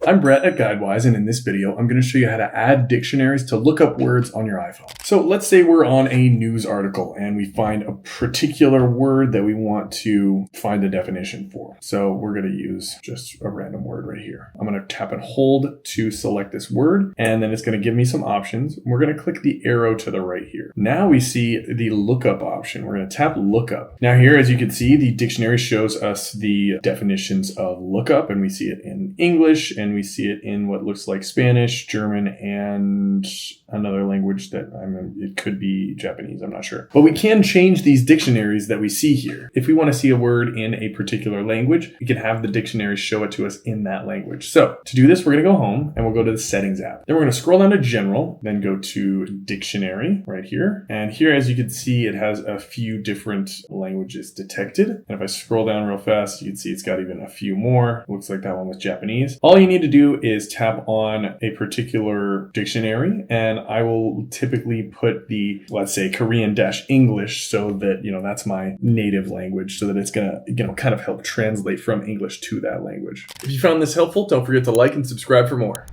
I'm Brett at GuideWise, and in this video, I'm going to show you how to add dictionaries to look up words on your iPhone. So let's say we're on a news article and we find a particular word that we want to find the definition for. So we're going to use just a random word right here. I'm going to tap and hold to select this word, and then it's going to give me some options. We're going to click the arrow to the right here. Now we see the lookup option. We're going to tap lookup. Now here, as you can see, the dictionary shows us the definitions of lookup, and we see it in English, and we see it in what looks like Spanish, German, and another language that it could be Japanese, I'm not sure. But we can change these dictionaries that we see here. If we want to see a word in a particular language, we can have the dictionary show it to us in that language. So to do this, we're going to go home and we'll go to the settings app. Then we're going to scroll down to general, then go to dictionary right here. And here, as you can see, it has a few different languages detected. And if I scroll down real fast, you can see it's got even a few more. Looks like that one was Japanese. All you need to do is tap on a particular dictionary, and I will typically put the, let's say, Korean-English, so that, that's my native language, so that it's gonna, kind of help translate from English to that language. If you found this helpful, don't forget to like and subscribe for more.